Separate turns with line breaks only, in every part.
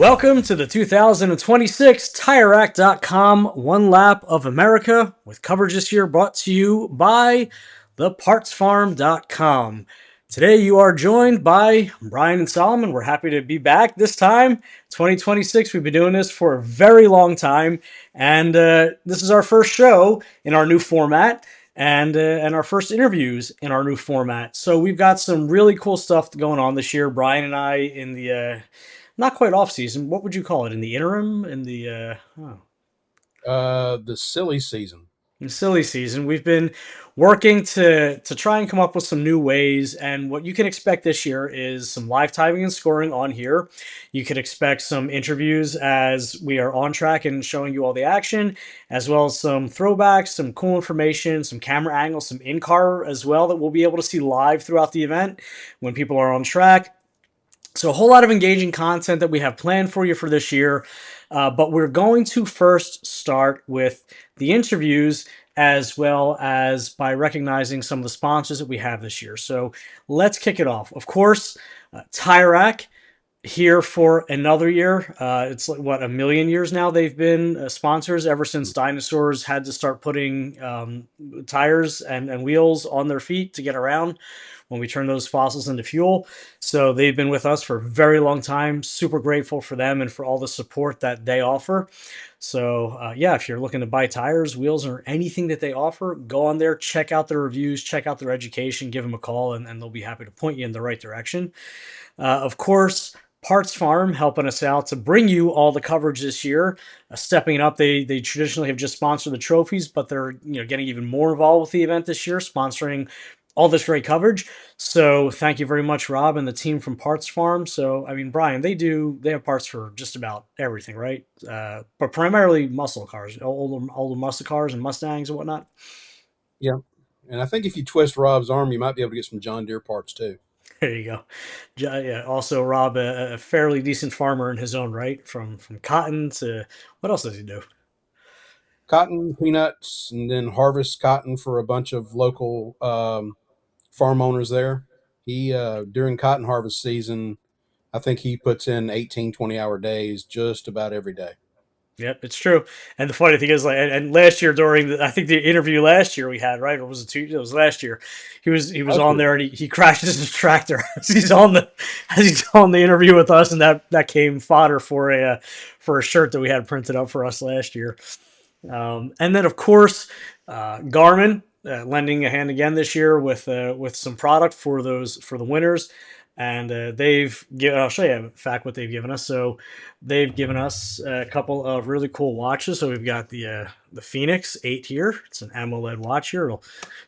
Welcome to the 2026 TireRack.com One Lap of America, with coverage this year brought to you by thepartsfarm.com. Today you are joined by Bryan and Solomon. We're happy to be back this time. 2026, we've been doing this for a very long time, and this is our first show in our new format. And our first interviews in our new format. So we've got some really cool stuff going on this year. Bryan and I in the not quite off season. What would you call it? In the interim? In the
The silly season.
silly season, we've been working to try and come up with some new ways. And what you can expect this year is some live timing and scoring on here. You can expect some interviews as we are on track and showing you all the action, as well as some throwbacks, some cool information, some camera angles, some in-car as well that we'll be able to see live throughout the event when people are on track. So a whole lot of engaging content that we have planned for you for this year. But we're going to first start with the interviews, as well as by recognizing some of the sponsors that we have this year. So let's kick it off. Of course, Tire Rack here for another year. It's like, what, a million years now they've been sponsors, ever since dinosaurs had to start putting tires and wheels on their feet to get around when we turn those fossils into fuel. So they've been with us for a very long time. Super grateful for them and for all the support that they offer. So yeah, if you're looking to buy tires, wheels, or anything that they offer, go on there, check out their reviews, check out their education, give them a call, and they'll be happy to point you in the right direction. Of course, Parts Farm helping us out to bring you all the coverage this year, stepping it up. They traditionally have just sponsored the trophies, but they're getting even more involved with the event this year, sponsoring all this great coverage. So thank you very much, Rob, and the team from Parts Farm. So I mean, Bryan, they have parts for just about everything, right? But primarily muscle cars, older muscle cars and Mustangs and whatnot.
Yeah. And I think if you twist Rob's arm, you might be able to get some John Deere parts too.
There you go. Yeah. Also, Rob, a fairly decent farmer in his own right, from cotton to what else does he do?
Cotton, peanuts, and then harvest cotton for a bunch of local farm owners there. He, during cotton harvest season, I think he puts in 18, 20-hour days just about every day.
Yep, it's true. And the funny thing is, like, and last year during I think the interview last year we had, right, or was it two? It was last year. He was
Last
on
year.
there and he crashes his tractor as he's on the interview with us, and that came fodder for a shirt that we had printed up for us last year. And then of course, Garmin lending a hand again this year with some product for the winners. And they've given. I'll show you in fact what they've given us. So they've given us a couple of really cool watches. So we've got the Phoenix 8 here. It's an AMOLED watch here. It'll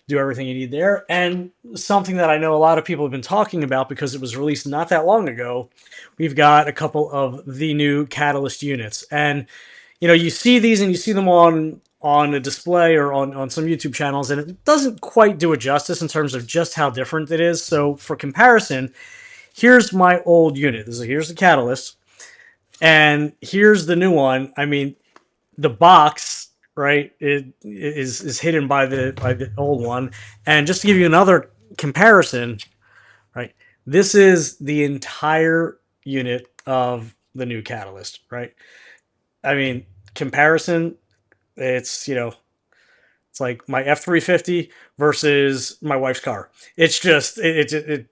do everything you need there. And something that I know a lot of people have been talking about because it was released not that long ago. We've got a couple of the new Catalyst units, and you see these and you see them on a display or on some YouTube channels, and it doesn't quite do it justice in terms of just how different it is. So for comparison, here's my old unit. Here's the Catalyst, and here's the new one. I mean, the box, right, it is hidden by the old one. And just to give you another comparison, right, this is the entire unit of the new Catalyst, right? I mean, comparison, it's it's like my F-350 versus my wife's car. It's just very,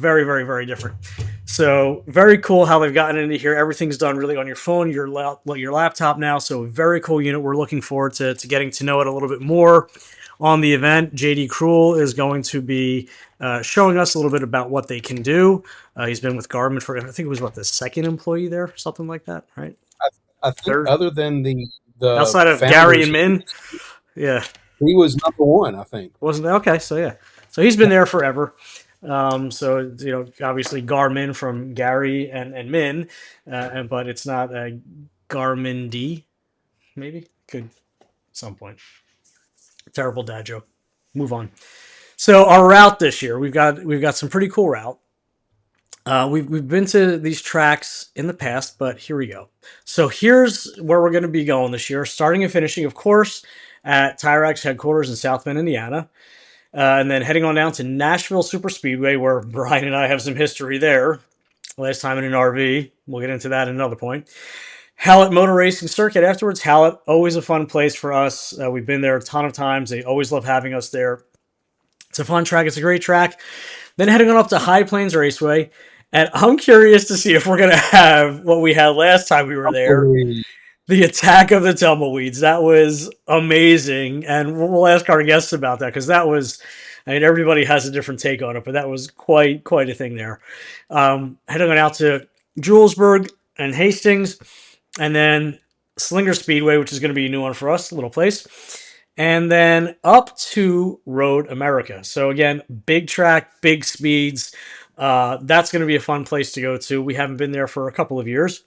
very, very different. So very cool how they've gotten into here. Everything's done really on your phone, your laptop now. So very cool unit. We're looking forward to getting to know it a little bit more on the event. JD Cruel is going to be showing us a little bit about what they can do. He's been with Garmin for, I think it was the second employee there, something like that, right?
I think
Third,
other than the
outside of Gary
founders,
and Min. Yeah,
he was number one, I think.
wasn't that okay? So yeah, so he's been there forever. So obviously Garmin from Gary and Min, but it's not Garmin D. Maybe could at some point. Terrible dad joke. Move on. So our route this year, we've got some pretty cool route. We've been to these tracks in the past, but here we go. So here's where we're going to be going this year, starting and finishing, of course, at TireRack's headquarters in South Bend, Indiana, and then heading on down to Nashville Super Speedway, where Bryan and I have some history there. last time in an RV. We'll get into that at another point. Hallett Motor Racing Circuit afterwards. Hallett, always a fun place for us. We've been there a ton of times. They always love having us there. It's a fun track. It's a great track. Then heading on up to High Plains Raceway. And I'm curious to see if we're going to have what we had last time we were there,
Hopefully,
the attack of the tumbleweeds. That was amazing. And we'll ask our guests about that because that was, I mean, everybody has a different take on it, but that was quite a thing there. Heading on out to Julesburg and Hastings, and then Slinger Speedway, which is going to be a new one for us, a little place. And then up to Road America. So again, big track, big speeds. That's going to be a fun place to go to. We haven't been there for a couple of years.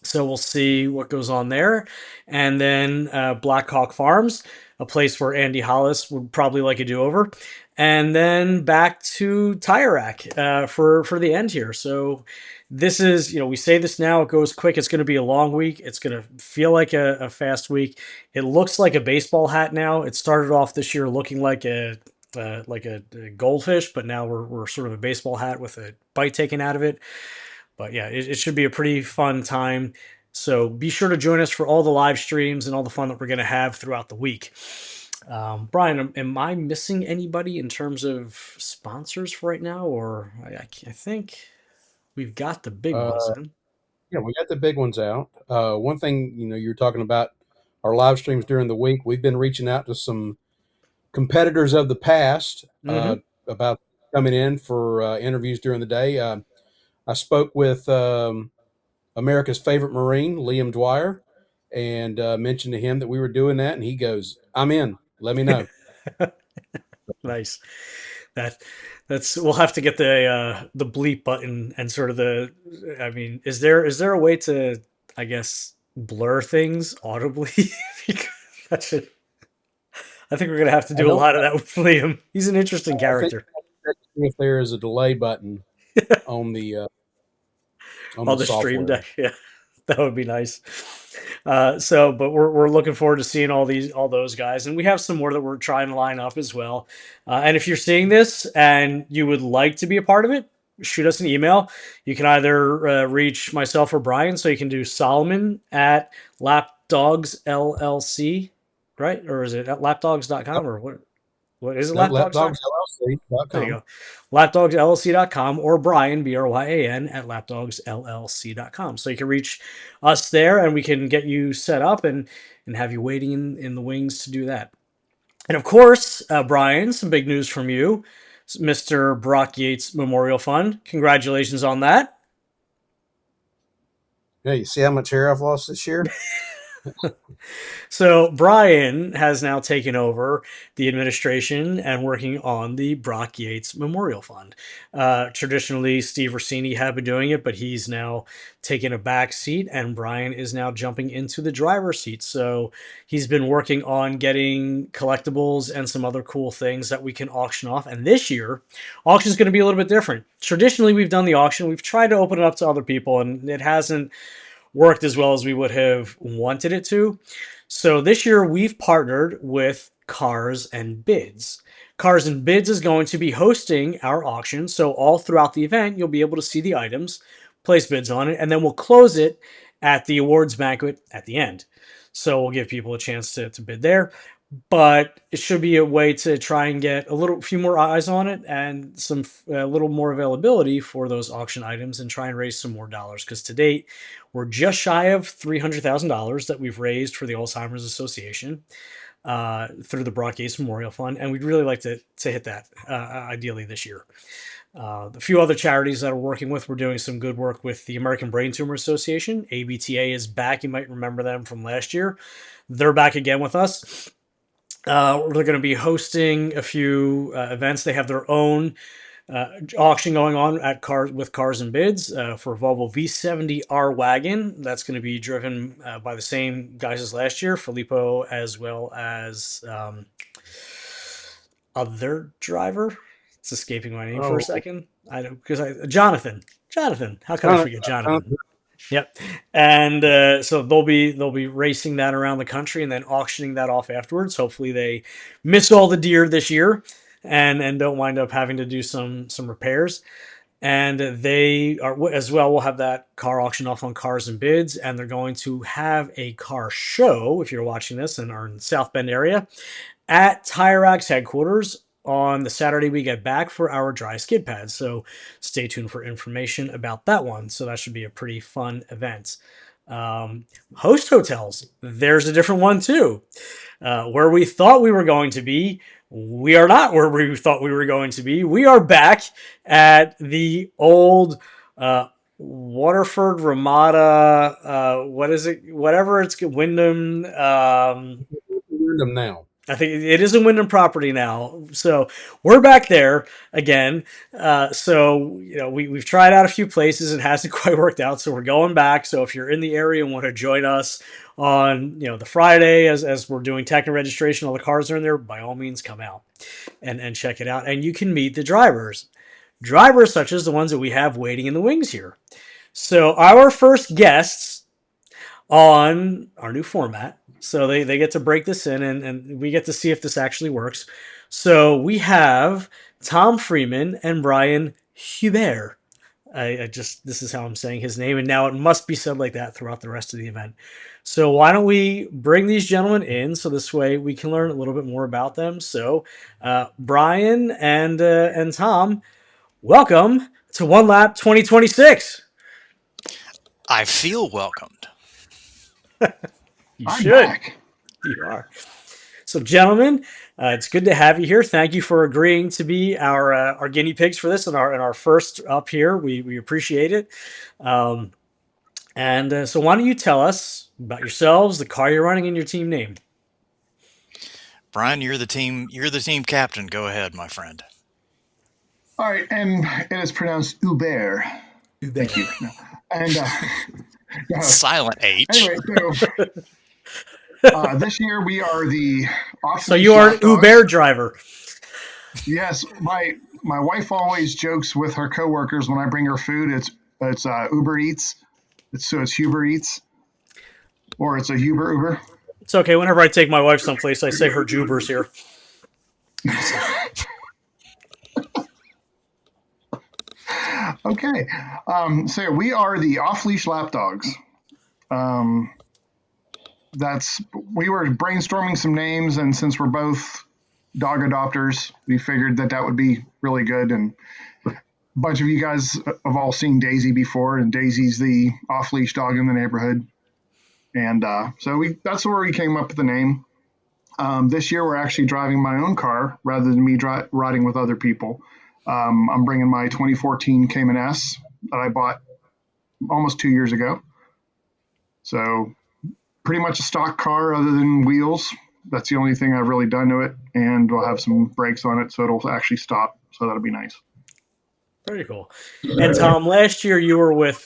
So we'll see what goes on there. And then Black Hawk Farms, a place where Andy Hollis would probably like a do-over. And then back to Tire Rack for the end here. So this is, we say this now, it goes quick. It's going to be a long week. It's going to feel like a fast week. It looks like a baseball hat now. It started off this year looking like a goldfish, but now we're sort of a baseball hat with a bite taken out of it. But yeah, it should be a pretty fun time. So be sure to join us for all the live streams and all the fun that we're going to have throughout the week. Brian, am I missing anybody in terms of sponsors for right now? Or I think we've got the big ones
uh,
in.
yeah, we got the big ones out. One thing, you're talking about our live streams during the week. We've been reaching out to some competitors of the past
Mm-hmm.
about coming in for interviews during the day. I spoke with America's favorite Marine, Liam Dwyer, and mentioned to him that we were doing that, and he goes, "I'm in. Let me know."
Nice. That that's we'll have to get the bleep button and sort of the. I mean, is there a way to, I guess, blur things audibly? Because that should. I think we're gonna have to
I
do a
don't.
lot of that with Liam. He's an interesting
I think
character.
if there is a delay button on the uh, on
On
the
the stream
software.
deck. Yeah, that would be nice. But we're looking forward to seeing all those guys, and we have some more that we're trying to line up as well. And if you're seeing this and you would like to be a part of it, shoot us an email. You can either reach myself or Brian, so you can do Solomon at Lapdogs LLC, right? Or is it at lapdogs.com or what? What is it?
No,
Lapdogs.com? There you
lapdogsllc.com.
go. Lapdogsllc.com or Brian, Bryan, at lapdogsllc.com. So you can reach us there and we can get you set up and have you waiting in the wings to do that. And of course, Brian, some big news from you, Mr. Brock Yates Memorial Fund. Congratulations on that.
Yeah, you see how much hair I've lost this year?
So Brian has now taken over the administration and working on the Brock Yates Memorial Fund. Traditionally, Steve Rossini had been doing it, but he's now taken a back seat, and Brian is now jumping into the driver's seat. So he's been working on getting collectibles and some other cool things that we can auction off. And this year, auction is going to be a little bit different. Traditionally, we've done the auction. We've tried to open it up to other people, and it hasn't worked as well as we would have wanted it to. So this year we've partnered with Cars and Bids. Cars and Bids is going to be hosting our auction. So all throughout the event, you'll be able to see the items, place bids on it, and then we'll close it at the awards banquet at the end. So we'll give people a chance to bid there, but it should be a way to try and get few more eyes on it and some a little more availability for those auction items and try and raise some more dollars. Because to date, we're just shy of $300,000 that we've raised for the Alzheimer's Association through the Brock Yates Memorial Fund, and we'd really like to hit that ideally this year. A few other charities that we're working with, we're doing some good work with the American Brain Tumor Association. ABTA is back. You might remember them from last year. They're back again with us. They're going to be hosting a few events. They have their own auction going on at Cars and Bids for Volvo V70R wagon. That's going to be driven by the same guys as last year, Filippo, as well as other driver. It's escaping my name for a
Oh,
second. I don't because Jonathan. Jonathan. How could I
John,
forget
John,
Jonathan? Yep. And so they'll be racing that around the country and then auctioning that off afterwards. Hopefully they miss all the deer this year and don't wind up having to do some repairs. and they are as well. We'll have that car auction off on Cars and Bids, and they're going to have a car show if you're watching this and are in the South Bend area at Tire Rack's headquarters on the Saturday we get back for our dry skid pads. So stay tuned for information about that one. So that should be a pretty fun event. Host hotels, there's a different one too. Where we thought we were going to be, we are not where we thought we were going to be. We are back at the old Waterford Ramada. What is it? Whatever it's Wyndham.
Them now.
I think it is a Wyndham property now. So we're back there again. So we've tried out a few places. It hasn't quite worked out. So we're going back. So if you're in the area and want to join us on the Friday as we're doing tech and registration, all the cars are in there. By all means, come out and check it out. And you can meet the drivers such as the ones that we have waiting in the wings here. So our first guests on our new format. So they get to break this in and we get to see if this actually works. So we have Tom Freeman and Bryan Hubert. This is how I'm saying his name, and now it must be said like that throughout the rest of the event. So why don't we bring these gentlemen in so this way we can learn a little bit more about them. So Bryan and Tom, welcome to One Lap 2026.
I feel welcomed.
You
I'm
should.
back.
You are. So, gentlemen, it's good to have you here. Thank you for agreeing to be our guinea pigs for this and our first up here. We appreciate it. So, why don't you tell us about yourselves, the car you're running, and your team name?
Bryan, you're the team captain. Go ahead, my friend.
All right, and it is pronounced Uber. Thank you. And
Silent H.
anyway, this year we are the
So you are an Uber driver.
Yes, my wife always jokes with her coworkers when I bring her food. It's Uber Eats. It's Uber Eats, or it's a Uber.
It's okay. Whenever I take my wife someplace, I say her Jubers here.
Okay, so we are the off-leash lap dogs. We were brainstorming some names, and since we're both dog adopters, we figured that would be really good. And a bunch of you guys have all seen Daisy before, and Daisy's the off-leash dog in the neighborhood. And so that's where we came up with the name. This year, we're actually driving my own car rather than me riding with other people. I'm bringing my 2014 Cayman S that I bought almost 2 years ago. So pretty much a stock car other than wheels. That's the only thing I've really done to it. And we'll have some brakes on it so it'll actually stop. So that'll be nice.
Very cool. And Tom, last year you were with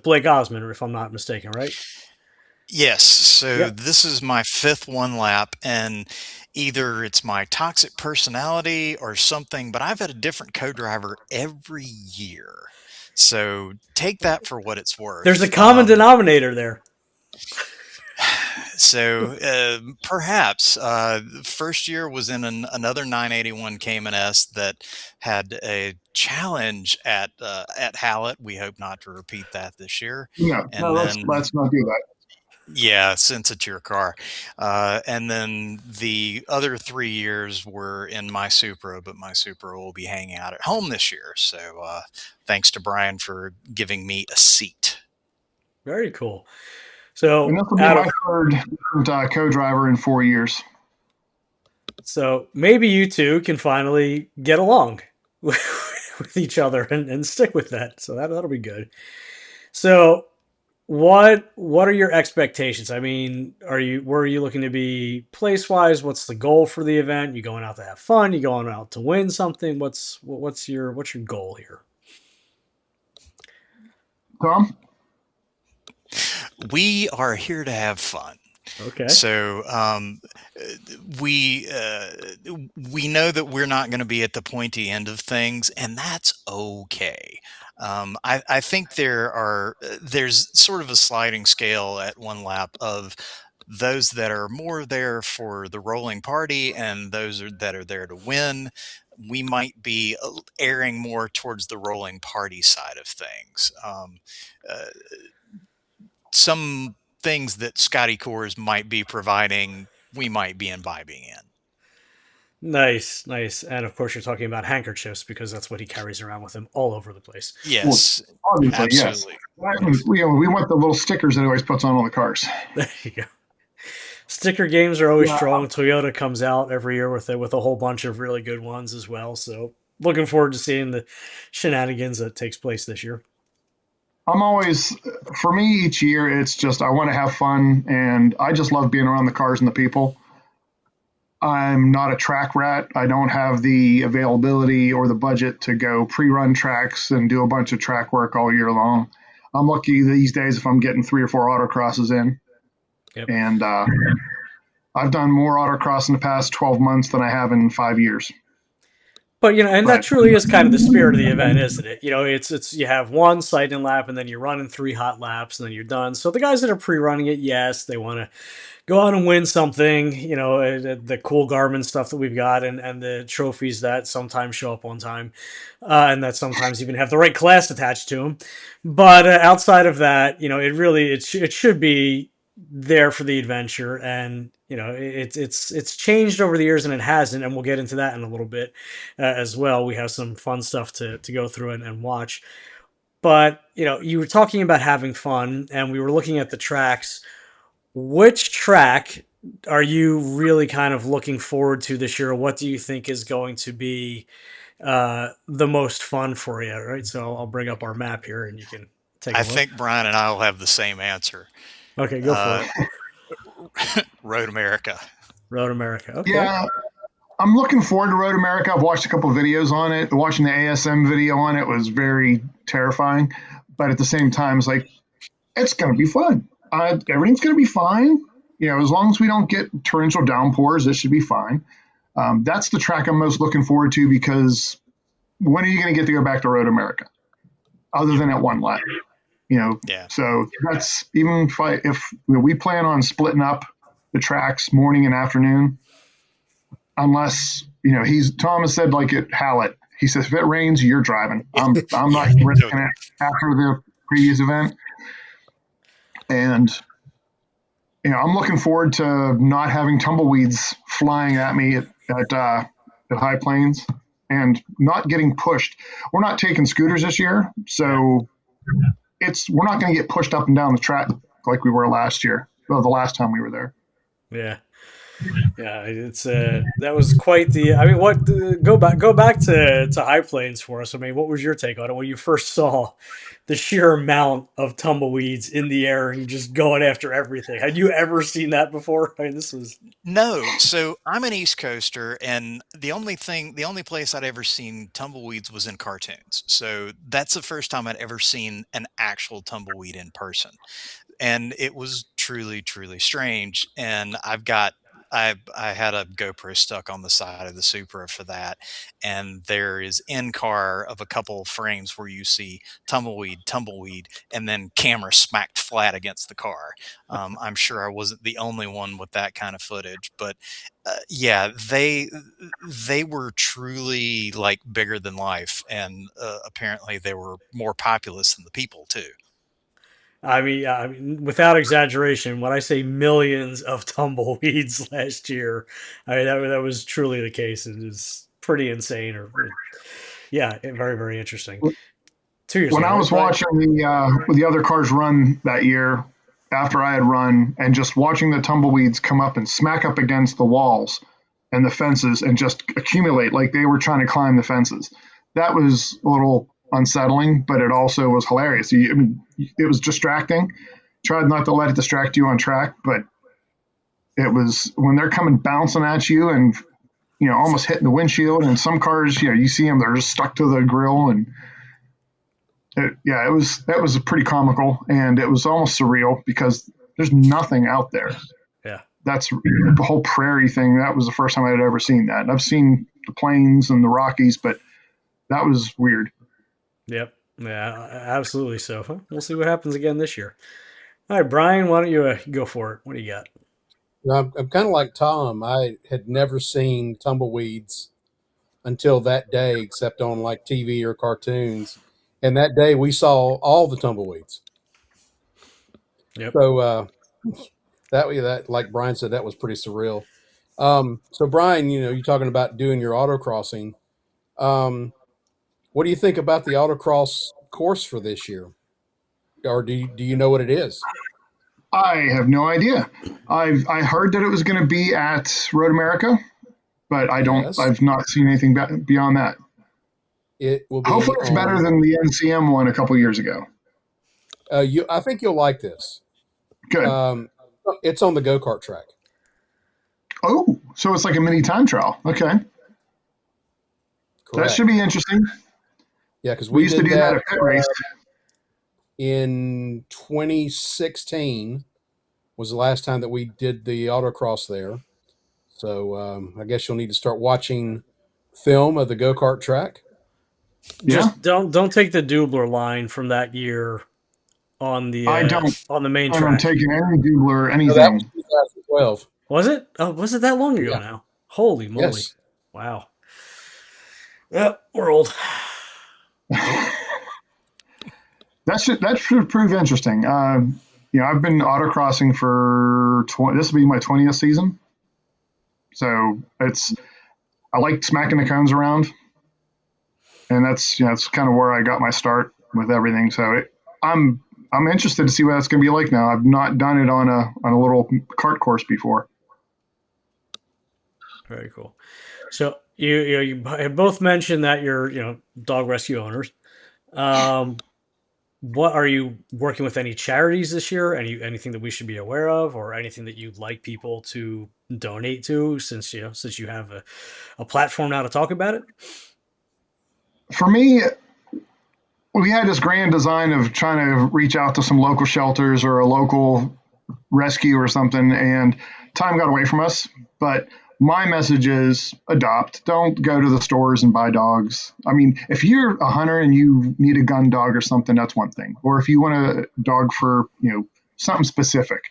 Blake Osmond, if I'm not mistaken, right?
Yes. So This is my fifth one lap, and either it's my toxic personality or something, but I've had a different co-driver every year. So take that for what it's worth.
There's a common denominator there.
So perhaps first year was in another 981 Cayman S that had a challenge at Hallett. We hope not to repeat that this year.
Yeah, let's not do that.
Yeah, since it's your car. And then the other 3 years were in my Supra, but my Supra will be hanging out at home this year. So thanks to Bryan for giving me a seat.
Very cool. So
and this will be my third co-driver in 4 years.
So maybe you two can finally get along with each other and stick with that. So that'll be good. So what are your expectations? I mean, where are you looking to be place wise? What's the goal for the event? You going out to have fun? You going out to win something? What's your goal here?
Tom?
We are here to have fun.
Okay.
So we know that we're not going to be at the pointy end of things, and that's okay. I think there's sort of a sliding scale at one lap of those that are more there for the rolling party and those that are there to win. we might be erring more towards the rolling party side of things. Uh, some things that Scotty Coors might be providing, we might be imbibing in.
Nice, nice. And of course, you're talking about handkerchiefs because that's what he carries around with him all over the place.
Well,
Yes,
obviously, yes.
absolutely.
Yes.
We want the little stickers that he always puts on all the cars.
There you go. Sticker games are always
Yeah,
strong. Toyota comes out every year with it, with a whole bunch of really good ones as well. So looking forward to seeing the shenanigans that takes place this year.
I'm always, for me, each year, it's just I want to have fun, and I just love being around the cars and the people. I'm not a track rat. I don't have the availability or the budget to go pre-run tracks and do a bunch of track work all year long. I'm lucky these days if I'm getting 3 or 4 autocrosses in,
Yep.
and I've done more autocross in the past 12 months than I have in 5 years.
But and that
But
truly is kind of the spirit of the event, isn't it? It's you have one sighting lap and then you're running 3 hot laps and then you're done. So the guys that are pre-running it, yes, they want to go out and win something. The cool Garmin stuff that we've got and the trophies that sometimes show up on time, and that sometimes even have the right class attached to them. But outside of that, it should be there for the adventure, and it's changed over the years and it hasn't, and we'll get into that in a little bit as well. We have some fun stuff to go through and watch. But you were talking about having fun, and we were looking at the tracks. Which track are you really kind of looking forward to this year? What do you think is going to be the most fun for you? Right. So I'll bring up our map here, and you can take a
I
look.
think Brian and I will have the same answer.
Okay, go for
Uh,
it.
Road America.
Road America. Okay.
yeah, I'm looking forward to Road America. I've watched a couple of videos on it. Watching the ASM video on it was very terrifying, but at the same time, it's like it's going to be fun. Everything's going to be fine. As long as we don't get torrential downpours, it should be fine. That's the track I'm most looking forward to because when are you going to get to go back to Road America, other than at one lap?
Yeah.
So that's even if we plan on splitting up the tracks morning and afternoon, unless Tom has said like at Hallett, he says if it rains, you're driving. I'm not risking it after the previous event, and I'm looking forward to not having tumbleweeds flying at me at High Plains and not getting pushed. We're not taking scooters this year, so we're not going to get pushed up and down the track like we were last year. Well, the last time we were there.
Yeah. Yeah, it's that was quite the. I mean, what go back to High Plains for us. I mean, what was your take on it when you first saw the sheer amount of tumbleweeds in the air and just going after everything? Had you ever seen that before? I mean, this was
No, so I'm an East Coaster, and the only place I'd ever seen tumbleweeds was in cartoons. So that's the first time I'd ever seen an actual tumbleweed in person, and it was truly, truly strange. And I had a GoPro stuck on the side of the Supra for that, and there is in car of a couple frames where you see tumbleweed, tumbleweed, and then camera smacked flat against the car. I'm sure I wasn't the only one with that kind of footage, but yeah, they were truly like bigger than life, and apparently they were more populous than the people too.
I mean, without exaggeration, when I say millions of tumbleweeds last year, I mean that was truly the case. It was pretty insane, yeah, very very interesting. 2 years
When
ago,
I
right,
was
Brian?
watching the other cars run that year, after I had run, and just watching the tumbleweeds come up and smack up against the walls and the fences and just accumulate like they were trying to climb the fences, that was a little unsettling, but it also was hilarious. I mean, it was distracting. Tried not to let it distract you on track, but it was when they're coming bouncing at you and almost hitting the windshield. And some cars, you see them, they're just stuck to the grill, and that was pretty comical, and it was almost surreal because there's nothing out there.
Yeah.
That's the whole prairie thing. That was the first time I had ever seen that. And I've seen the plains and the Rockies, but that was weird.
Yep. Yeah, absolutely. So we'll see what happens again this year. All right, Brian, why don't you go for it? What do you got?
I'm kind of like Tom. I had never seen tumbleweeds until that day, except on like TV or cartoons. And that day we saw all the tumbleweeds.
Yep.
So that like Brian said, that was pretty surreal. So Brian, you're talking about doing your autocrossing. What do you think about the autocross course for this year? Or do you know what it is?
I have no idea. I heard that it was going to be at Road America, but
Yes.
I've not seen anything beyond that.
It will
Hopefully,
be
it's better
on.
than the NCM one a couple years ago.
I think you'll like this.
Good.
It's on the go-kart track.
Oh, so it's like a mini time trial. Okay, that
Correct.
should be interesting.
Yeah, because
We
we
used to
did
do that
that
at Pit Race.
in 2016 was the last time that we did the autocross there. So I guess you'll need to start watching film of the go-kart track.
Yeah,
Just don't take the Dubler line from that year on the
I don't
main
plan on
track.
taking any Google or
So that was
anything.
2012.
Was it? Oh, was it that long ago
Yeah.
now? Holy moly!
Yes.
Wow. Yep, we're old.
That should prove interesting. I've been autocrossing for this will be my 20th season, so I like smacking the cones around, and that's kind of where I got my start with everything. So I'm interested to see what that's going to be like now. I've not done it on a little kart course before.
Very cool. So you have both mentioned that you're dog rescue owners. What are you working with any charities this year? Anything that we should be aware of, or anything that you'd like people to donate to, since you have a platform now to talk about it?
For me, we had this grand design of trying to reach out to some local shelters or a local rescue or something, and time got away from us. But my message is adopt. Don't go to the stores and buy dogs. I mean, if you're a hunter and you need a gun dog or something, that's one thing. Or if you want a dog for, something specific.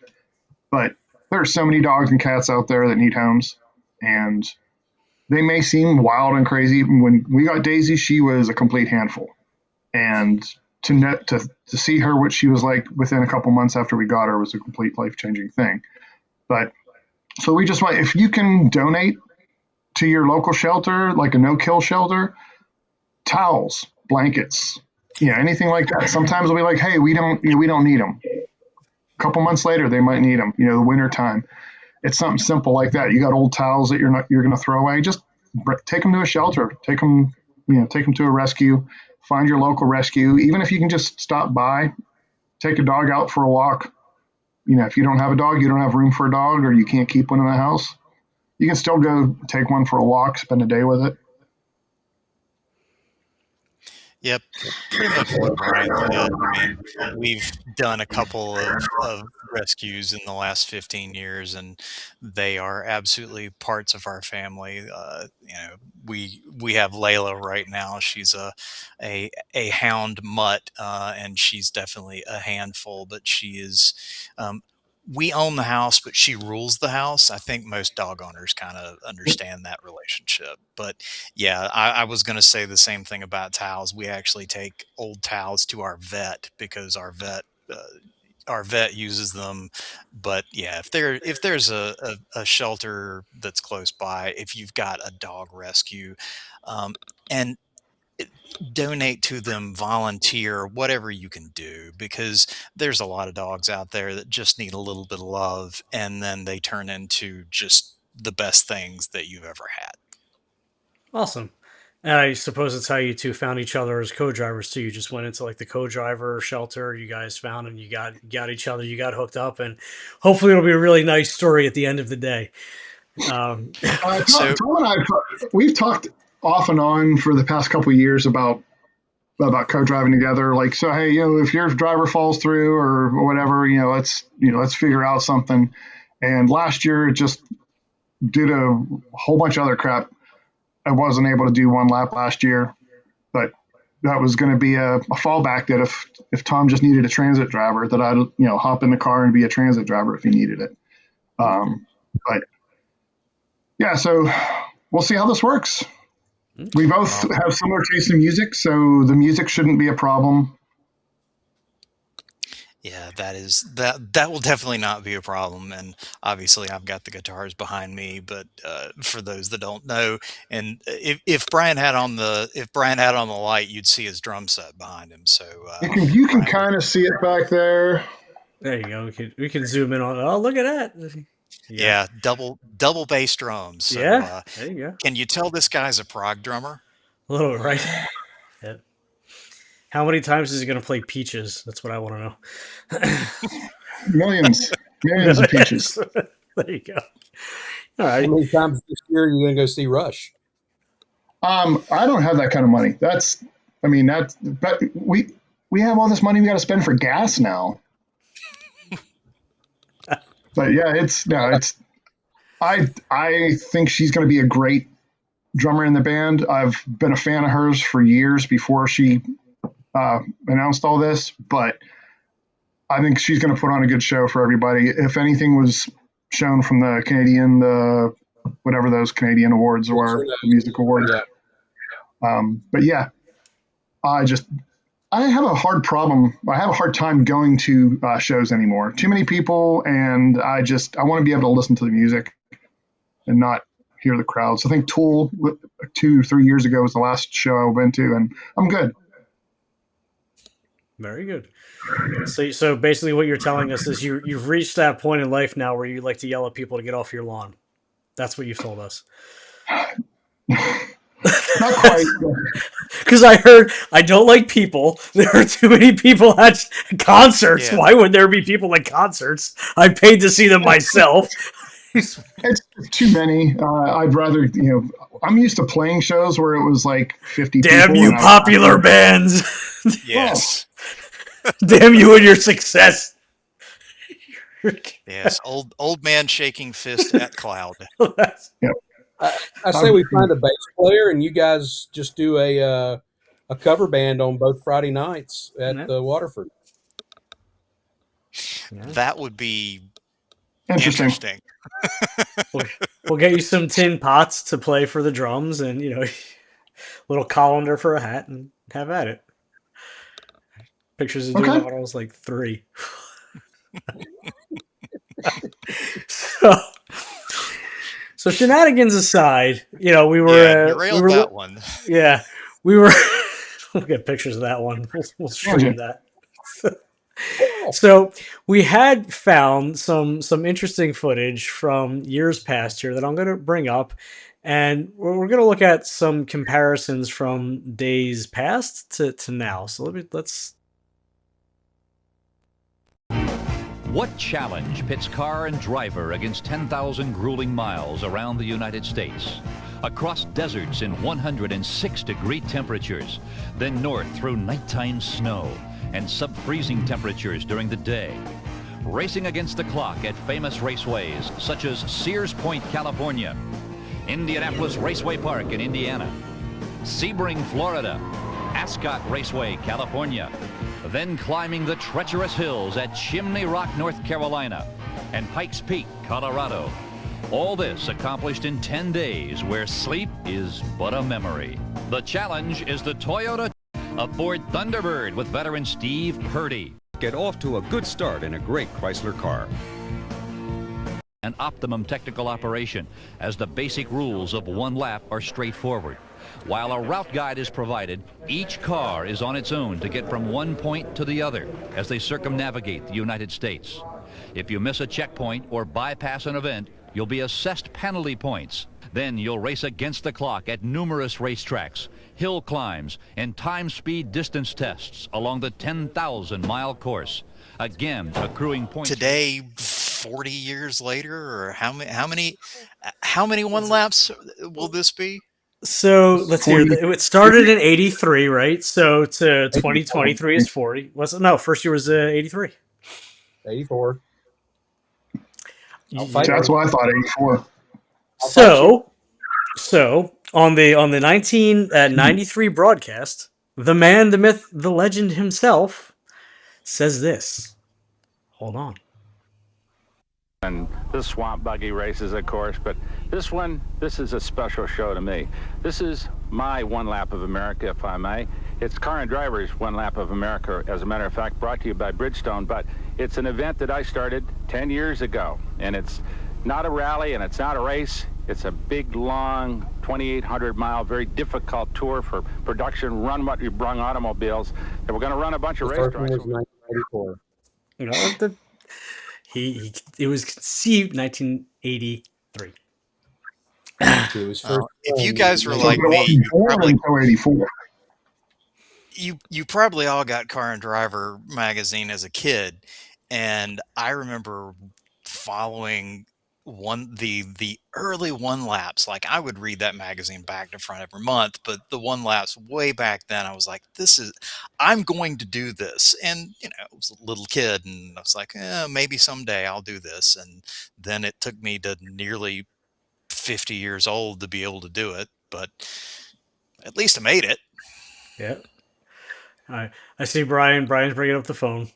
But there are so many dogs and cats out there that need homes, and they may seem wild and crazy. When we got Daisy, she was a complete handful. And to see her, what she was like within a couple months after we got her, was a complete life-changing thing. But so we just want, if you can donate to your local shelter, like a no-kill shelter, towels, blankets, anything like that. Sometimes we'll be like, hey, we don't need them. A couple months later, they might need them. The winter time. It's something simple like that. You got old towels that you're going to throw away. Just take them to a shelter. Take them to a rescue. Find your local rescue. Even if you can just stop by, take a dog out for a walk. If you don't have a dog, you don't have room for a dog, or you can't keep one in the house, you can still go take one for a walk, spend a day with it.
Yep, pretty much what Brian said. I mean, we've done a couple of rescues in the last 15 years, and they are absolutely parts of our family. We have Layla right now. She's a hound mutt, and she's definitely a handful. But she is. We own the house, but she rules the house. I think most dog owners kind of understand that relationship. But yeah, I was going to say the same thing about towels. We actually take old towels to our vet because our vet uses them. But yeah, if there's a shelter that's close by, if you've got a dog rescue, and donate to them, volunteer, whatever you can do, because there's a lot of dogs out there that just need a little bit of love, and then they turn into just the best things that you've ever had.
Awesome. And I suppose it's how you two found each other as co-drivers too. You just went into like the co-driver shelter you guys found, and you got each other. You got hooked up, and hopefully it'll be a really nice story at the end of the day.
Tom and I, we've talked off and on for the past couple of years about co-driving together. Like, so hey, if your driver falls through or whatever, let's figure out something. And last year, it just did a whole bunch of other crap. I wasn't able to do one lap last year, but that was going to be a fallback, that if Tom just needed a transit driver, that I'd hop in the car and be a transit driver if he needed it. But yeah, so we'll see how this works. We both have similar taste in music, so the music shouldn't be a problem.
Yeah, that will definitely not be a problem. And obviously, I've got the guitars behind me. But for those that don't know, and if Brian had on the light, you'd see his drum set behind him. So
You can
Brian would.
kind of see it back there.
There you go. We can zoom in on. Oh, look at that.
Yeah, double bass drums. So
Yeah. There you go.
can you tell this guy's a prog drummer?
A little bit, right? Yeah. How many times is he going to play Peaches? That's what I want to know.
Millions of peaches.
There you go. All
How
right.
many times this year are you going to go see Rush?
I don't have that kind of money. But we have all this money we got to spend for gas now. But yeah, I think she's going to be a great drummer in the band. I've been a fan of hers for years before she announced all this, but I think she's going to put on a good show for everybody. If anything was shown from the whatever those Canadian awards were, the music awards.
Yeah.
But yeah, I have a hard time going to shows anymore. Too many people, and I want to be able to listen to the music and not hear the crowds. I think Tool 2-3 years ago was the last show I went to, and I'm good.
Very good. So basically, what you're telling us is you've reached that point in life now where you like to yell at people to get off your lawn. That's what you've told us.
Not quite.
Because I heard I don't like people. There are too many people at concerts.
Yeah.
Why would there be people at concerts? I paid to see them myself.
It's too many. I'd rather, I'm used to playing shows where it was like 50
Damn
people.
you, popular bands.
Yes.
Damn you and your success.
Yes. Old man shaking fist at cloud.
I say we find a bass player and you guys just do a cover band on both Friday nights at Waterford.
That would be
Interesting.
We'll get you some tin pots to play for the drums and, little colander for a hat and have at it. Pictures of doing that when I was like 3. So shenanigans aside, we were
that one.
Yeah, we were. We'll get pictures of that one. We'll stream that. So we had found some interesting footage from years past here that I'm going to bring up, and we're going to look at some comparisons from days past to now. So let's.
What challenge pits car and driver against 10,000 grueling miles around the United States? Across deserts in 106-degree temperatures, then north through nighttime snow and sub-freezing temperatures during the day. Racing against the clock at famous raceways such as Sears Point, California, Indianapolis Raceway Park in Indiana, Sebring, Florida, Ascot Raceway, California, then climbing the treacherous hills at Chimney Rock, North Carolina, and Pikes Peak, Colorado. All this accomplished in 10 days where sleep is but a memory. The challenge is the Toyota aboard Thunderbird with veteran Steve Purdy.
Get off to a good start in a great Chrysler car.
An optimum technical operation, as the basic rules of one lap are straightforward. While a route guide is provided, each car is on its own to get from one point to the other as they circumnavigate the United States. If you miss a checkpoint or bypass an event, you'll be assessed penalty points. Then you'll race against the clock at numerous racetracks, hill climbs, and time-speed distance tests along the 10,000-mile course. Again, accruing points.
Today, 40 years later, or how many one laps will this be?
So let's see. It started in 83, right? So to 2023 is 40. No, first year was 83.
84.
That's what I thought. 84.
So on the 1993 broadcast, the man, the myth, the legend himself says this. Hold on.
And the swamp buggy races, of course, but This is a special show to me. This is my one lap of America, if I may. It's Car and Driver's One Lap of America, as a matter of fact, brought to you by Bridgestone, but it's an event that I started 10 years ago, and it's not a rally and it's not a race. It's a big, long, 2,800-mile, very difficult tour for production run automobiles. And we're going to run a bunch of
The
race
first one
tracks.
was 1984.
You know, it was conceived 1983.
It was first.
If you guys were
So
like
it
me,
wasn't born until 84.
you probably all got Car and Driver magazine as a kid, and I remember following the early one laps. Like, I would read that magazine back to front every month, but the one laps way back then, I was like, I'm going to do this. And I was a little kid, and I was like, maybe someday I'll do this. And then it took me to nearly 50 years old to be able to do it, but at least I made it.
Yeah. I see Brian. Brian's bringing up the phone.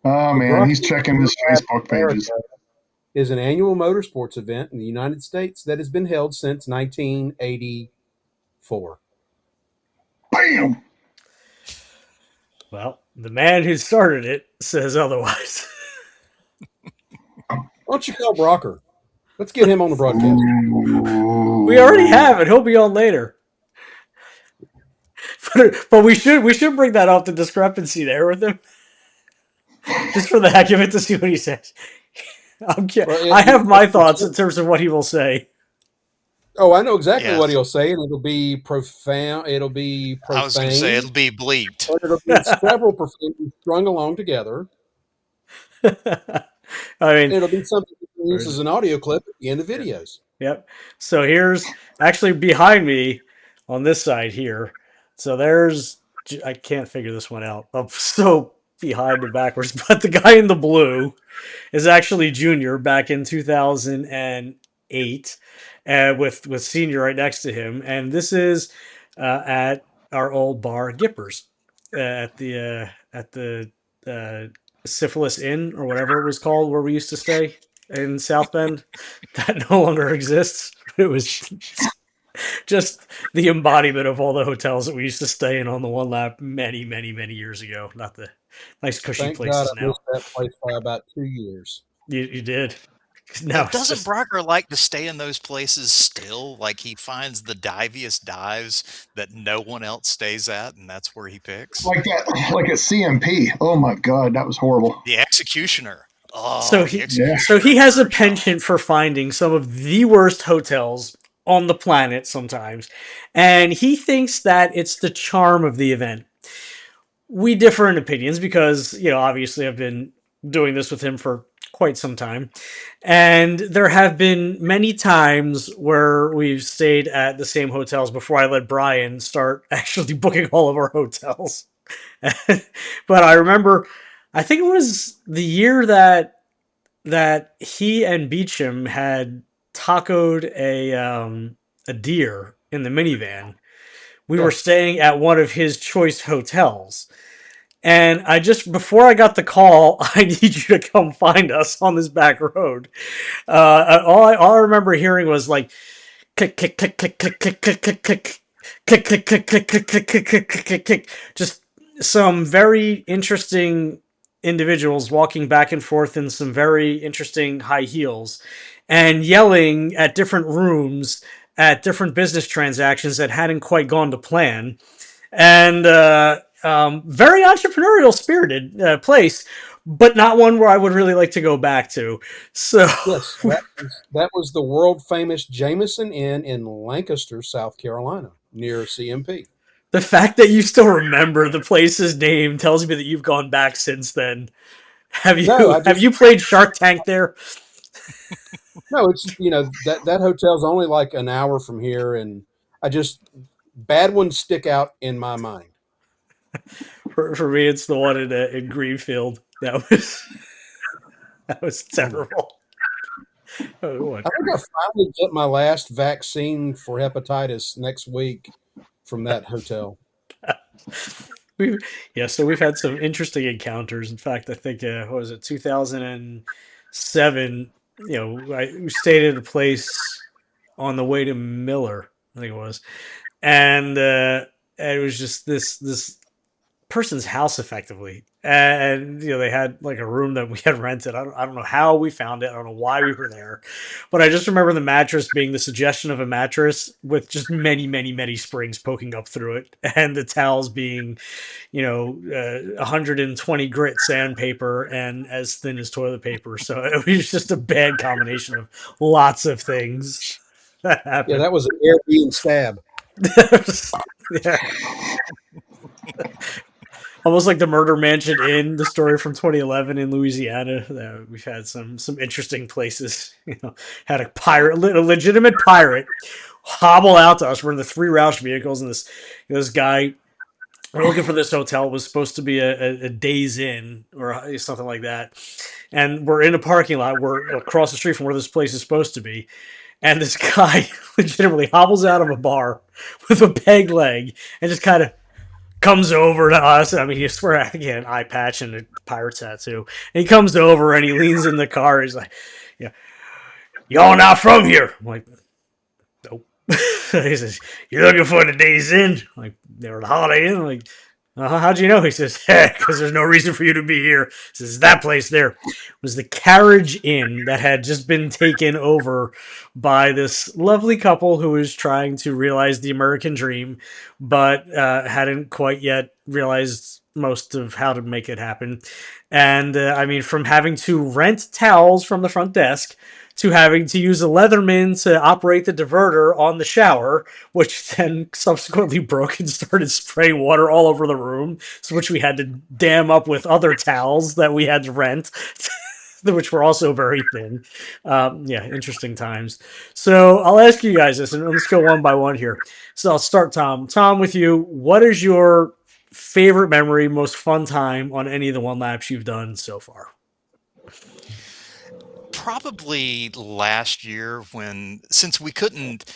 Oh, man, he's checking his Facebook pages.
Is an annual motorsports event in the United States that has been held since 1984.
Bam!
Well, the man who started it says otherwise.
Why don't you call Brocker? Let's get him on the broadcast.
We already have it. He'll be on later. But we should bring that up, the discrepancy there with him, just for the heck of it, to see what he says. I have my thoughts in terms of what he will say.
Oh, I know exactly
Yes.
what he'll say, and it'll be profound. It'll be profane.
I was going to say it'll be bleeped.
But it'll be several profanities strung along together.
I mean,
It'll be something that uses an audio clip at the end of videos.
Yep. So here's actually behind me on this side here. So I can't figure this one out. I'm so behind and backwards, but the guy in the blue is actually Junior back in 2008, with Senior right next to him, and this is at our old bar Gippers, at the Syphilis Inn, or whatever it was called, where we used to stay in South Bend. That no longer exists. It was just the embodiment of all the hotels that we used to stay in on the one lap many, many, many years ago. Not the nice cushy
Thank
places
God I
now.
missed that place by about 2 years.
You did. No,
Doesn't Brocker like to stay in those places still? Like, he finds the diviest dives that no one else stays at, and that's where he picks?
Like that, like at CMP. Oh my God, that was horrible.
The Executioner. Oh,
so he has a penchant for finding some of the worst hotels on the planet sometimes, and he thinks that it's the charm of the event. We differ in opinions because, obviously I've been doing this with him for quite some time, and there have been many times where we've stayed at the same hotels before I let Brian start actually booking all of our hotels. But I remember, I think it was the year that he and Beecham had tacoed a deer in the minivan. We were staying at one of his choice hotels. And before I got the call, I need you to come find us on this back road. All I remember hearing was like click, click, click, click, click, click, click, click, click, click, click, click, click, click, click, click, click, click, click. Just some very interesting individuals walking back and forth in some very interesting high heels and yelling at different rooms at different business transactions that hadn't quite gone to plan. And very entrepreneurial spirited place, but not one where I would really like to go back to. So
yes, that was the world famous Jameson Inn in Lancaster, South Carolina, near CMP.
The fact that you still remember the place's name tells me that you've gone back since then. Have you played Shark Tank there?
No, it's that hotel's only like an hour from here, and bad ones stick out in my mind.
For me, it's the one in Greenfield. That was terrible.
I think I finally get my last vaccine for hepatitis next week from that hotel.
So we've had some interesting encounters. In fact, I think what was it, 2007? we stayed at a place on the way to Miller, I think it was, and it was just this person's house effectively, and they had like a room that we had rented. I don't know how we found it. I don't know why we were there, but I just remember the mattress being the suggestion of a mattress with just many springs poking up through it, and the towels being 120 grit sandpaper and as thin as toilet paper. So it was just a bad combination of lots of things that
Yeah,
happened.
that was an Airbnb stab.
Yeah, almost like the Murder Mansion Inn, the story from 2011 in Louisiana. We've had some interesting places. Had a pirate, a legitimate pirate, hobble out to us. We're in the three Roush vehicles, and this guy. We're looking for this hotel. It was supposed to be a Days Inn or something like that, and we're in a parking lot. We're across the street from where this place is supposed to be, and this guy legitimately hobbles out of a bar with a peg leg and just kind of comes over to us. I mean, he's wearing an eye patch and a pirate tattoo. And he comes over and he leans in the car. He's like, "Yeah, y'all not from here." I'm like, "Nope." He says, "You're looking for the Days Inn?" I'm like, "They were the Holiday Inn." I'm like, how'd you know? He says, because there's no reason for you to be here. He says, that place there was the Carriage Inn that had just been taken over by this lovely couple who was trying to realize the American dream, but hadn't quite yet realized most of how to make it happen. And I mean, from having to rent towels from the front desk to having to use a Leatherman to operate the diverter on the shower, which then subsequently broke and started spraying water all over the room, so which we had to dam up with other towels that we had to rent, which were also very thin. Yeah, interesting times. So I'll ask you guys this, and let's go one by one here. So I'll start, Tom. Tom, with you. What is your favorite memory, most fun time on any of the one laps you've done so far?
Probably last year since we couldn't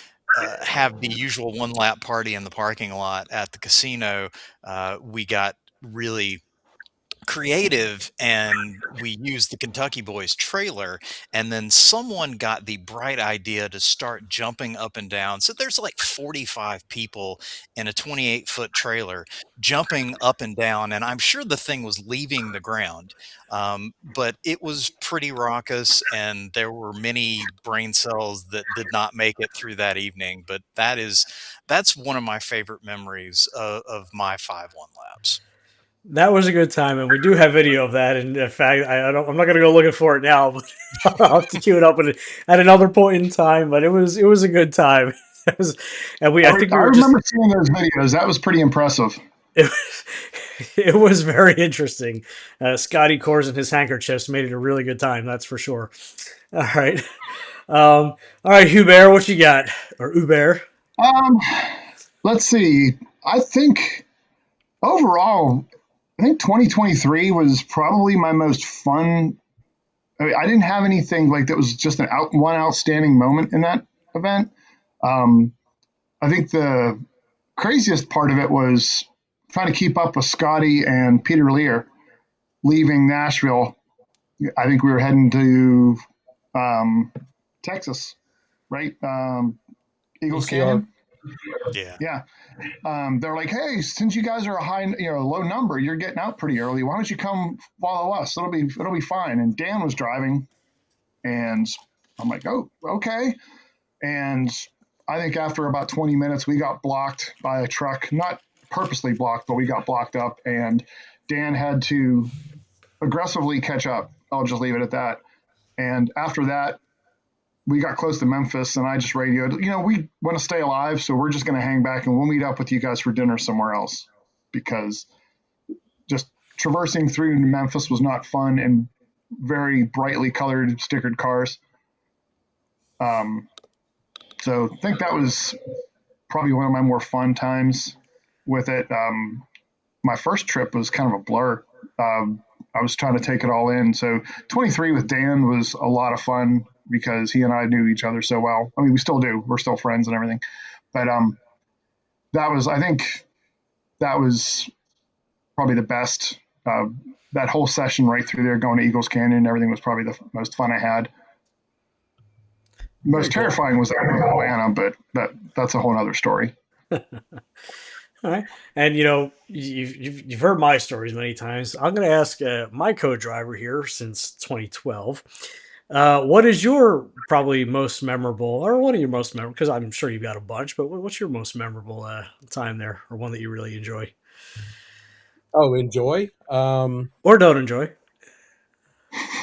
have the usual one lap party in the parking lot at the casino, we got really creative and we used the Kentucky Boys trailer, and then someone got the bright idea to start jumping up and down. So there's like 45 people in a 28-foot trailer jumping up and down, and I'm sure the thing was leaving the ground. But it was pretty raucous, and there were many brain cells that did not make it through that evening. But that's one of my favorite memories of my 5-1 laps.
That was a good time, and we do have video of that. And in fact, I'm not going to go looking for it now, but I'll have to queue it up at another point in time. But it was a good time. It was, and
I
I think we were just
remember seeing those videos. That was pretty impressive.
it, it was very interesting. Scotty Kors and his handkerchiefs made it a really good time. That's for sure. All right, all right, Hubert, what you got? Or Hubert?
Um, let's see. I think overall, I think 2023 was probably my most fun. I didn't have anything like that was just one outstanding moment in that event. I think the craziest part of it was trying to keep up with Scotty and Peter Lear leaving Nashville. I think we were heading to Texas, right? Eagles
ECR.
Canyon.
Yeah.
Yeah. They're like, hey, since you guys are a low number, you're getting out pretty early. Why don't you come follow us? It'll be fine. And Dan was driving, and I'm like, oh, okay. And I think after about 20 minutes, we got blocked by a truck, not purposely blocked, but we got blocked up, and Dan had to aggressively catch up. I'll just leave it at that. And after that, we got close to Memphis, and I just radioed, we want to stay alive, so we're just going to hang back, and we'll meet up with you guys for dinner somewhere else, because just traversing through Memphis was not fun, and very brightly colored stickered cars. So I think that was probably one of my more fun times with it. My first trip was kind of a blur. I was trying to take it all in. So 23 with Dan was a lot of fun because he and I knew each other so well. I mean, we still do. We're still friends and everything. But I think that was probably the best. That whole session right through there going to Eagles Canyon and everything was probably the most fun I had. Most
Very cool.
terrifying was Atlanta, but that's a whole other story.
All right, and you've heard my stories many times. I'm going to ask my co-driver here since 2012. What is your probably most memorable, or one of your most memorable? Because I'm sure you've got a bunch, but what's your most memorable time there, or one that you really enjoy
Oh, enjoy.
or don't enjoy?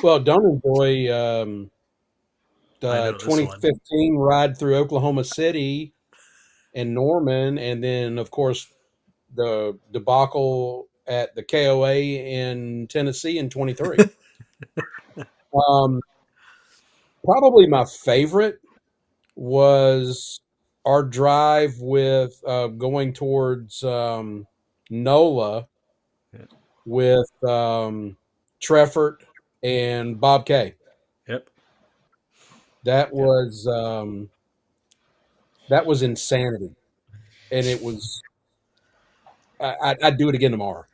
Well, don't enjoy
I
the
know this one.
2015 ride through Oklahoma City and Norman, and then of course the debacle at the KOA in Tennessee in 23. um, Probably my favorite was our drive with going towards NOLA
Yeah.
with Treffert and Bob Kay.
Yep.
That
Yep.
was insanity, and it was. I'd do it again tomorrow.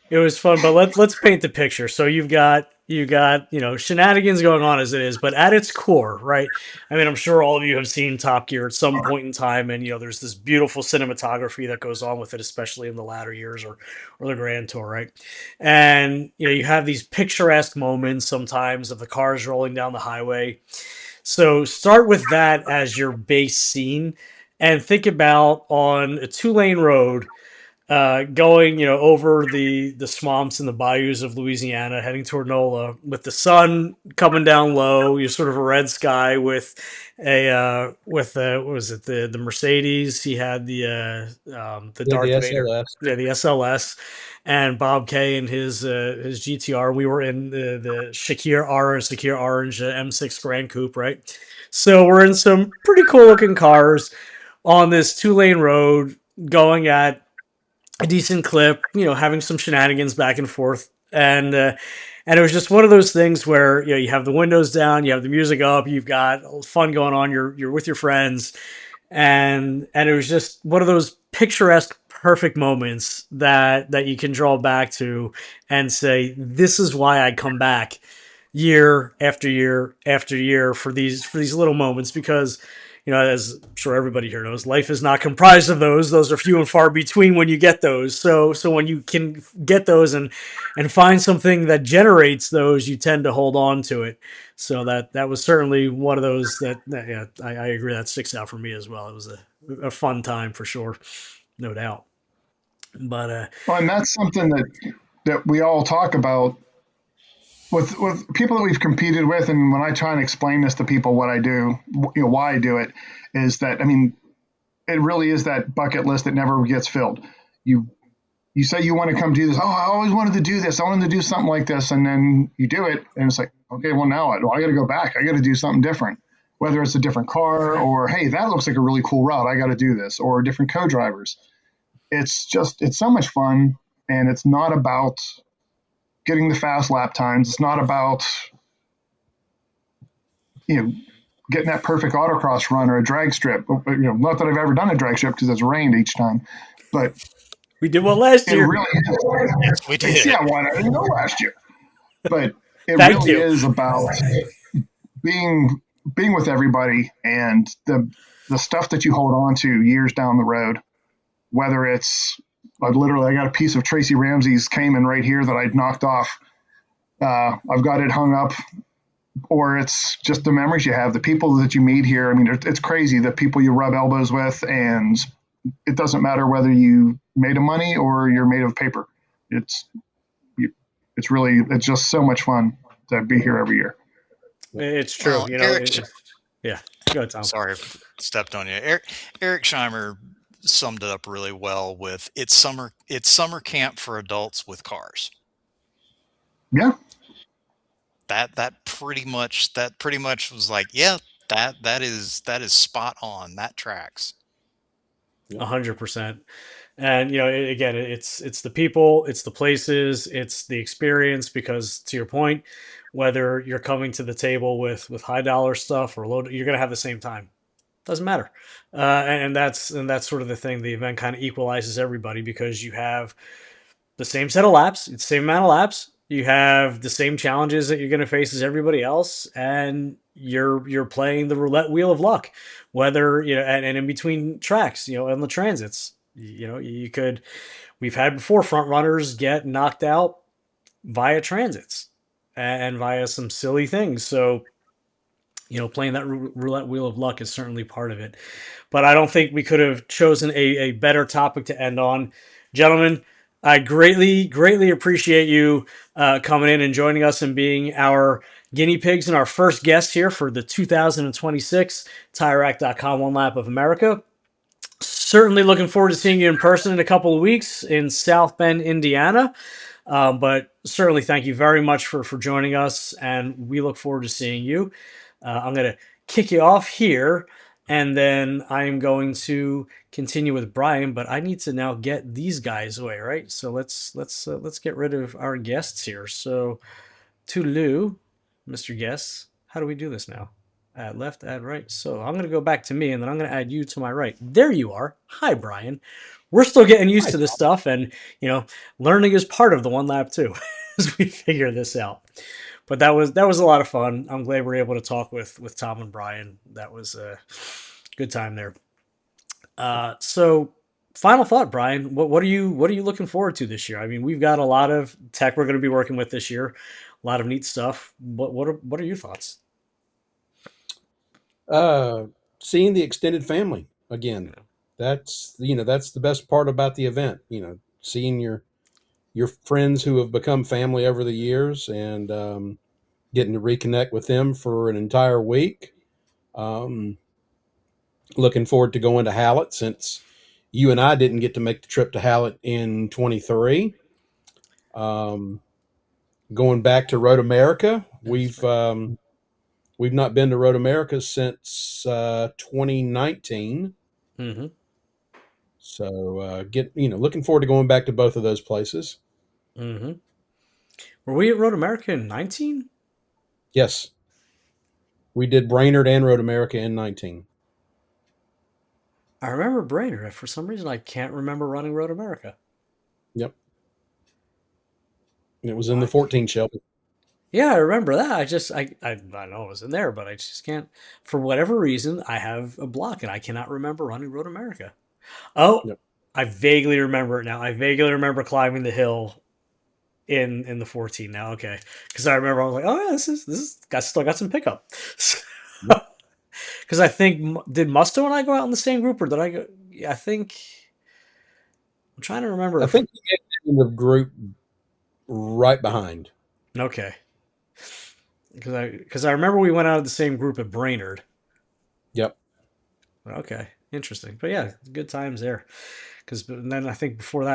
It was fun, but let's paint the picture. So you got shenanigans going on as it is, but at its core, right? I mean, I'm sure all of you have seen Top Gear at some point in time, and there's this beautiful cinematography that goes on with it, especially in the latter years or the Grand Tour, right? And you have these picturesque moments sometimes of the cars rolling down the highway. So start with that as your base scene, and think about on a 2-lane road going, over the swamps and the bayous of Louisiana, heading toward NOLA, with the sun coming down low. You're sort of a red sky with what was it, the Mercedes? He had the
Yeah, the
Darth Vader,
SLS.
yeah, the SLS, and Bob Kay and his GTR. We were in the Shakir Orange M6 Grand Coupe, right? So we're in some pretty cool looking cars on this 2-lane road going at a decent clip, having some shenanigans back and forth, and it was just one of those things where you have the windows down, you have the music up, you've got fun going on, you're with your friends, and it was just one of those picturesque, perfect moments that you can draw back to and say, this is why I come back year after year after year for these little moments, because as I'm sure everybody here knows, life is not comprised of those are few and far between when you get those. So when you can get those and find something that generates those, you tend to hold on to it. So that was certainly one of those that yeah, I agree, that sticks out for me as well. It was a fun time for sure, no doubt. But
Well, and that's something that we all talk about with people that we've competed with, and when I try and explain this to people, what I do, why I do it, is that, I mean, it really is that bucket list that never gets filled. You you say you want to come do this. Oh, I always wanted to do this. I wanted to do something like this, and then you do it, and it's like, okay, well now I got to go back. I got to do something different. Whether it's a different car or hey, that looks like a really cool route. I got to do this, or different co-drivers. It's so much fun, and it's not about getting the fast lap times. It's not about you know getting that perfect autocross run or a drag strip. Not that I've ever done a drag strip because it's rained each time, but
we did one last
it
year.
really
Yes, we did.
yeah, why not? I didn't go last year, but it
Thank
really
you.
is about being being with everybody and the stuff that you hold on to years down the road. Whether it's I got a piece of Tracy Ramsey's Cayman right here that I'd knocked off. I've got it hung up, or it's just the memories you have, the people that you meet here. I mean, it's crazy the people you rub elbows with, and it doesn't matter whether you made of money or you're made of paper. It's it's just so much fun to be here every year.
It's true.
Well, Eric,
Yeah. Go ahead, Tom.
sorry, I stepped on you. Eric Scheimer summed it up really well with it's summer camp for adults with cars.
Yeah,
That pretty much was like, yeah, that is spot on. That tracks.
100%. And again, it's the people, it's the places, it's the experience. Because to your point, whether you're coming to the table with high dollar stuff or low, you're gonna have the same time. Doesn't matter. And that's sort of the thing. The event kind of equalizes everybody because you have the same set of laps, it's the same amount of laps, you have the same challenges that you're going to face as everybody else, and you're playing the roulette wheel of luck, whether and in between tracks, on the transits, you could. We've had before front runners get knocked out via transits and via some silly things. So playing that roulette wheel of luck is certainly part of it. But I don't think we could have chosen a better topic to end on. Gentlemen, I greatly appreciate you coming in and joining us and being our guinea pigs and our first guest here for the 2026 TireRack.com One Lap of America. Certainly looking forward to seeing you in person in a couple of weeks in South Bend, Indiana. But certainly thank you very much for joining us, and we look forward to seeing you. I'm going to kick you off here, and then I'm going to continue with Brian, but I need to now get these guys away, right? So let's get rid of our guests here. So toodaloo, Mr. Guest, how do we do this now? Add left, add right. So I'm going to go back to me, and then I'm going to add you to my right. There you are. Hi, Brian. We're still getting used to this stuff, and learning is part of the one lap too, as we figure this out. But that was a lot of fun. I'm glad we're able to talk with Tom and Brian. That was a good time there. So final thought, Brian. What are you looking forward to this year? I mean, we've got a lot of tech we're going to be working with this year, a lot of neat stuff. What are your thoughts?
Seeing the extended family again. That's that's the best part about the event. Seeing your friends who have become family over the years, and getting to reconnect with them for an entire week. Looking forward to going to Hallett, since you and I didn't get to make the trip to Hallett in 23. Going back to Road America, we've not been to Road America since 2019.
Mm-hmm.
So looking forward to going back to both of those places.
Mm-hmm. Were we at Road America in 19?
Yes, we did Brainerd and Road America in 19.
I remember Brainerd. For some reason, I can't remember running Road America.
Yep. It was in the 14 Shelby.
Yeah, I remember that. I know it was in there, but I just can't. For whatever reason, I have a block, and I cannot remember running Road America. Oh,
Yep.
I vaguely remember it now. I vaguely remember climbing the hill in the 14 now. Okay, because I remember I was like, oh yeah, this is I still got some pickup. Because I think, did Musto and I go out in the same group, or did I go? I think I'm trying to remember.
I think we get in the group right behind.
Okay. Because I remember we went out of the same group at Brainerd.
Yep.
Okay, interesting. But yeah, good times there. Because then I think before we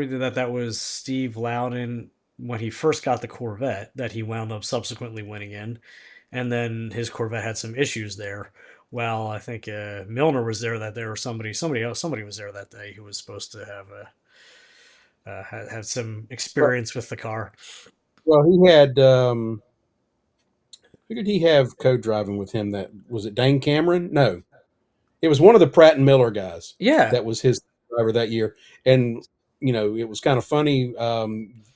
did that, that was Steve Loudon when he first got the Corvette that he wound up subsequently winning in, and then his Corvette had some issues there. Well, I think Milner was there that day, or somebody was there that day who was supposed to have had some experience with the car.
Well, he had who did he have co-driving with him? That was it. Dane Cameron? No, it was one of the Pratt and Miller guys.
Yeah,
that was his driver that year. And it was kind of funny.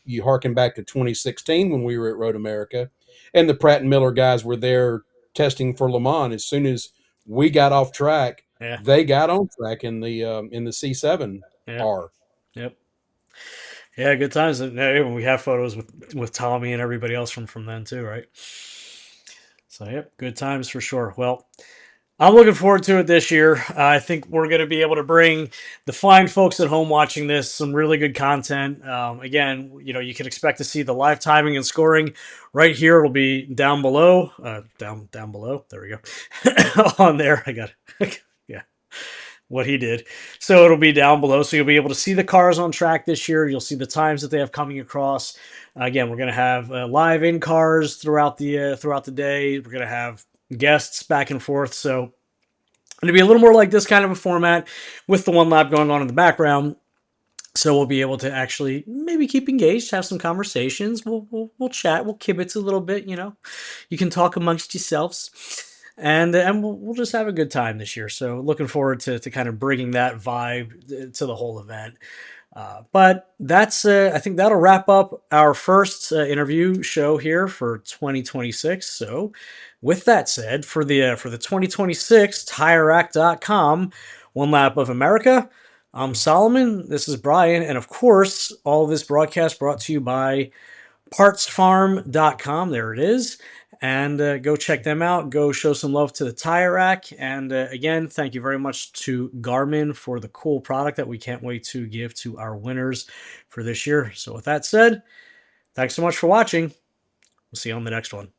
You harken back to 2016 when we were at Road America, and the Pratt and Miller guys were there testing for Le Mans. As soon as we got off track, they got on track in the C7R.
Yep. Yeah, good times. We have photos with Tommy and everybody else from then too, right? So, yep, good times for sure. Well, I'm looking forward to it this year. I think we're going to be able to bring the fine folks at home watching this some really good content. Again, you can expect to see the live timing and scoring right here. It'll be down below. Down below. There we go. On there, I got it. Yeah. What he did. So it'll be down below. So you'll be able to see the cars on track this year. You'll see the times that they have coming across. Again, we're going to have live in cars throughout the day. We're going to have guests back and forth. So it'll be a little more like this kind of a format with the one lap going on in the background. So we'll be able to actually maybe keep engaged, have some conversations. We'll chat. We'll kibitz a little bit. You can talk amongst yourselves. And we'll just have a good time this year. So looking forward to kind of bringing that vibe to the whole event. But that's I think that'll wrap up our first interview show here for 2026. So, with that said, for the 2026 TireRack.com One Lap of America, I'm Solomon. This is Brian, and of course, all of this broadcast brought to you by PartsFarm.com. There it is. And go check them out. Go show some love to the Tire Rack. And again, thank you very much to Garmin for the cool product that we can't wait to give to our winners for this year. So with that said, thanks so much for watching. We'll see you on the next one.